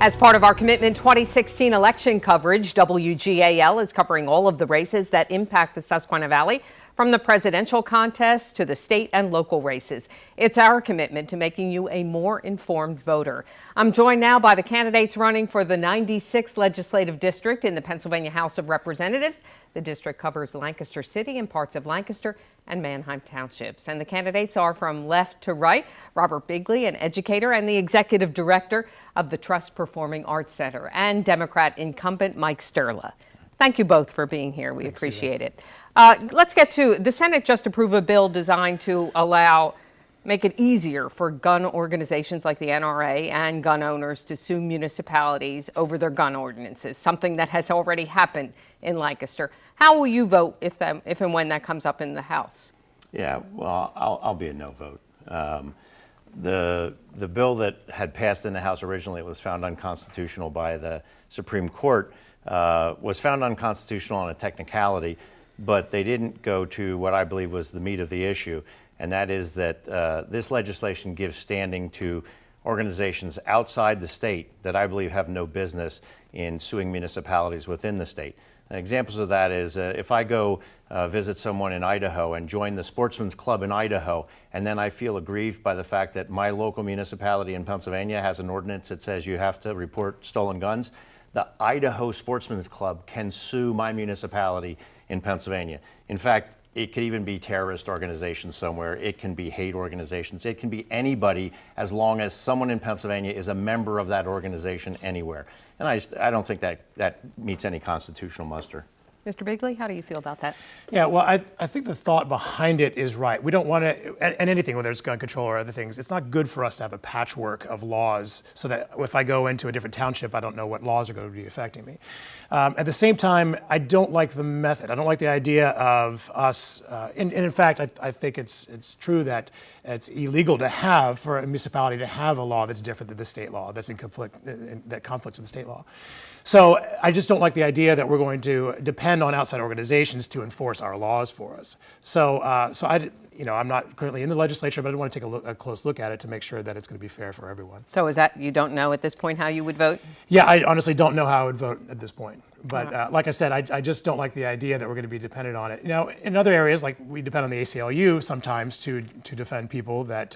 As part of our Commitment 2016 election coverage, WGAL is covering all of the races that impact the Susquehanna Valley, from the presidential contest to the state and local races. It's our commitment to making you a more informed voter. I'm joined now by the candidates running for the 96th Legislative District in the Pennsylvania House of Representatives. The district covers Lancaster City and parts of Lancaster and Manheim Townships. And the candidates are from left to right: Robert Bigley, an educator and the executive director of the Trust Performing Arts Center, and Democrat incumbent Mike Sterla. Thank you both for being here. We appreciate it. Let's get to the Senate just approved a bill designed to make it easier for gun organizations like the NRA and gun owners to sue municipalities over their gun ordinances, something that has already happened in Lancaster. How will you vote if and when that comes up in the House? Yeah, well, I'll be a no vote. The bill that had passed in the House originally, it was found unconstitutional by the Supreme Court, was found unconstitutional on a technicality, but they didn't go to what I believe was the meat of the issue, and that is that this legislation gives standing to organizations outside the state that I believe have no business in suing municipalities within the state. And examples of that is if I go visit someone in Idaho and join the Sportsman's Club in Idaho, and then I feel aggrieved by the fact that my local municipality in Pennsylvania has an ordinance that says you have to report stolen guns, the Idaho Sportsman's Club can sue my municipality in Pennsylvania. In fact, it could even be terrorist organizations somewhere. It can be hate organizations. It can be anybody, as long as someone in Pennsylvania is a member of that organization anywhere. And I don't think that meets any constitutional muster. Mr. Bigley, how do you feel about that? Yeah, well, I think the thought behind it is right. We don't want to, and anything, whether it's gun control or other things, it's not good for us to have a patchwork of laws so that if I go into a different township, I don't know what laws are going to be affecting me. At the same time, I don't like the method. I don't like the idea of us, and in fact, I think it's true that it's illegal to have, for a municipality to have a law that's different than the state law, that's in conflict, that conflicts with the state law. So I just don't like the idea that we're going to depend on outside organizations to enforce our laws for us. So, I'm not currently in the legislature, but I want to take a close look at it to make sure that it's going to be fair for everyone. So is that, you don't know at this point how you would vote? Yeah, I honestly don't know how I would vote at this point. But like I said, I just don't like the idea that we're going to be dependent on it. You know, in other areas, like we depend on the ACLU sometimes to defend people that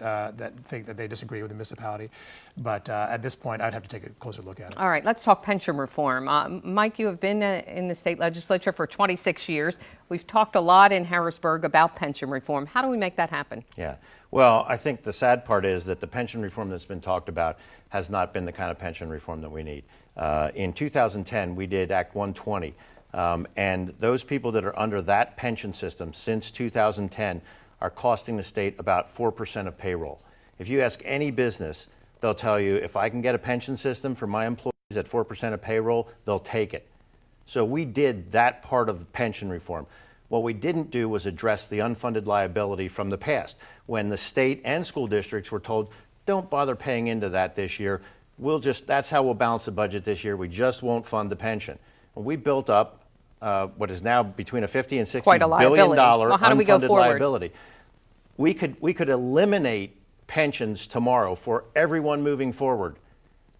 think that they disagree with the municipality. But at this point, I'd have to take a closer look at it. All right, let's talk pension reform. Mike, you have been in the state legislature for 26 years. We've talked a lot in Harrisburg about pension reform. How do we make that happen? Yeah, well, I think the sad part is that the pension reform that's been talked about has not been the kind of pension reform that we need. In 2010, we did Act 120, and those people that are under that pension system since 2010 are costing the state about 4% of payroll. If you ask any business, they'll tell you, if I can get a pension system for my employees at 4% of payroll, they'll take it. So we did that part of the pension reform. What we didn't do was address the unfunded liability from the past, when the state and school districts were told, don't bother paying into that this year. That's how we'll balance the budget this year. We just won't fund the pension. And we built up what is now between a $50 and $60 billion unfunded liability. We could eliminate pensions tomorrow for everyone moving forward,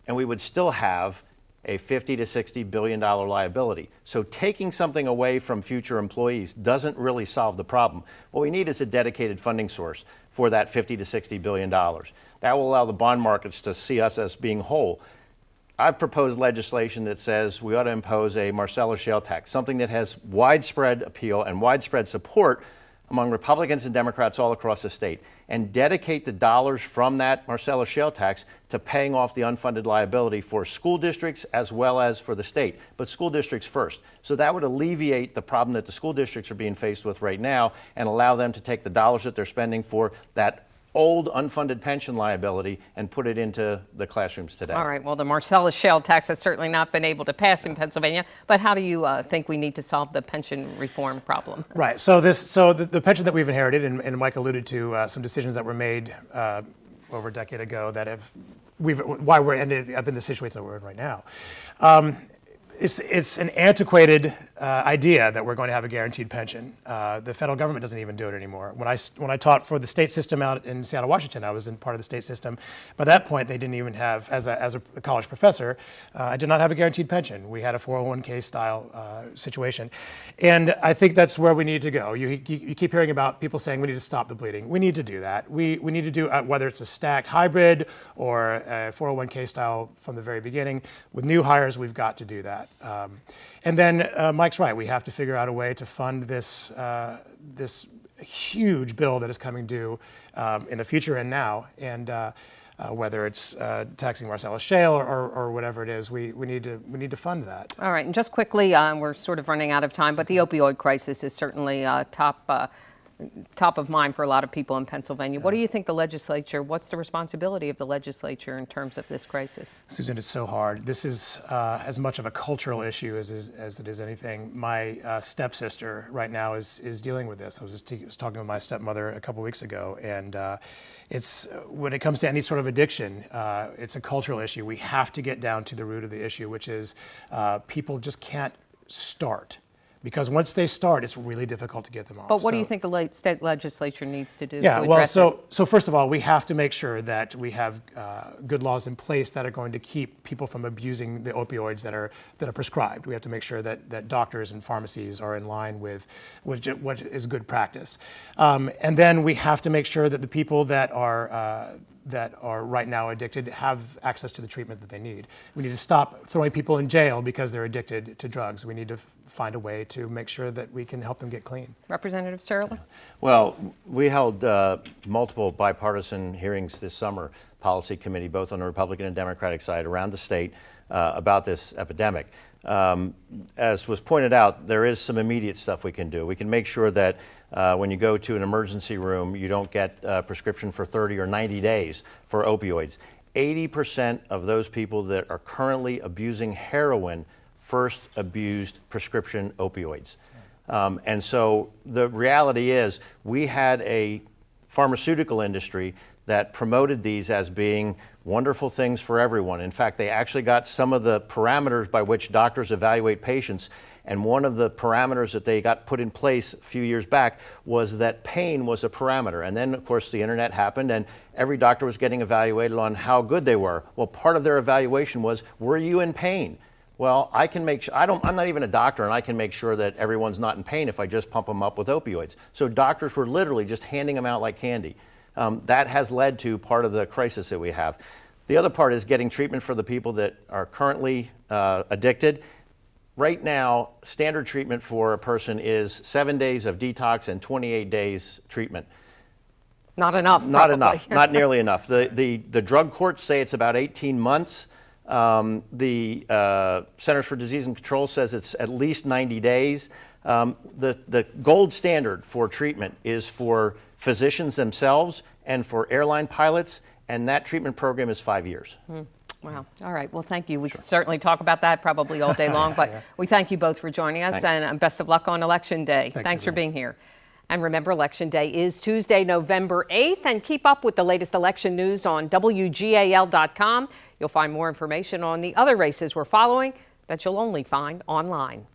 and we would still have a $50 to $60 billion liability. So taking something away from future employees doesn't really solve the problem. What we need is a dedicated funding source for that $50 to $60 billion. That will allow the bond markets to see us as being whole. I've proposed legislation that says we ought to impose a Marcellus shale tax, something that has widespread appeal and widespread support among Republicans and Democrats all across the state, and dedicate the dollars from that Marcellus shale tax to paying off the unfunded liability for school districts as well as for the state, but school districts first. So that would alleviate the problem that the school districts are being faced with right now and allow them to take the dollars that they're spending for that old unfunded pension liability and put it into the classrooms today. All right, well, the Marcellus shale tax has certainly not been able to pass in Pennsylvania, but how do you think we need to solve the pension reform problem? Right, so the pension that we've inherited, and Mike alluded to some decisions that were made over a decade ago that why we're ended up in the situation that we're in right now. It's an antiquated idea that we're going to have a guaranteed pension. The federal government doesn't even do it anymore. When I taught for the state system out in Seattle, Washington, I was in part of the state system. By that point, they didn't even have, as a college professor, I did not have a guaranteed pension. We had a 401k style situation. And I think that's where we need to go. You keep hearing about people saying we need to stop the bleeding. We need to do that. We need to do, whether it's a stacked hybrid or a 401k style from the very beginning, with new hires, we've got to do that. And then Mike's right. We have to figure out a way to fund this this huge bill that is coming due in the future and now. And whether it's taxing Marcellus Shale or whatever it is, we need to fund that. All right, and just quickly, we're sort of running out of time, but the opioid crisis is certainly top of mind for a lot of people in Pennsylvania. What do you think what's the responsibility of the legislature in terms of this crisis? Susan, it's so hard. This is as much of a cultural issue as it is anything. My stepsister right now is dealing with this. I was talking with my stepmother a couple weeks ago, and it's when it comes to any sort of addiction, it's a cultural issue. We have to get down to the root of the issue, which is people just can't start. Because once they start, it's really difficult to get them off. But what do you think the state legislature needs to do to address it? it? So first of all, we have to make sure that we have good laws in place that are going to keep people from abusing the opioids that are prescribed. We have to make sure that doctors and pharmacies are in line with what is good practice. And then we have to make sure that the people that are right now addicted have access to the treatment that they need. We need to stop throwing people in jail because they're addicted to drugs. We need to find a way to make sure that we can help them get clean. Representative Sirleaf? Well, we held multiple bipartisan hearings this summer, policy committee, both on the Republican and Democratic side around the state about this epidemic. As was pointed out, there is some immediate stuff we can do. We can make sure that when you go to an emergency room, you don't get a prescription for 30 or 90 days for opioids. 80% of those people that are currently abusing heroin first abused prescription opioids. And so the reality is we had a pharmaceutical industry that promoted these as being wonderful things for everyone. In fact, they actually got some of the parameters by which doctors evaluate patients. And one of the parameters that they got put in place a few years back was that pain was a parameter. And then, of course, the internet happened and every doctor was getting evaluated on how good they were. Well, part of their evaluation was, were you in pain? Well, I can make sure, I'm not even a doctor, and I can make sure that everyone's not in pain if I just pump them up with opioids. So doctors were literally just handing them out like candy. That has led to part of the crisis that we have. The other part is getting treatment for the people that are currently addicted. Right now, standard treatment for a person is 7 days of detox and 28 days treatment. Not enough. Not probably. enough, not nearly enough. The drug courts say it's about 18 months. The Centers for Disease and Control says it's at least 90 days. The gold standard for treatment is for physicians themselves and for airline pilots, and that treatment program is 5 years. Wow. All right. Well, thank you. We could certainly talk about that probably all day long, but we thank you both for joining us. Thanks. And best of luck on Election Day. Thanks for being here. And remember, Election Day is Tuesday, November 8th. And keep up with the latest election news on WGAL.com. You'll find more information on the other races we're following that you'll only find online.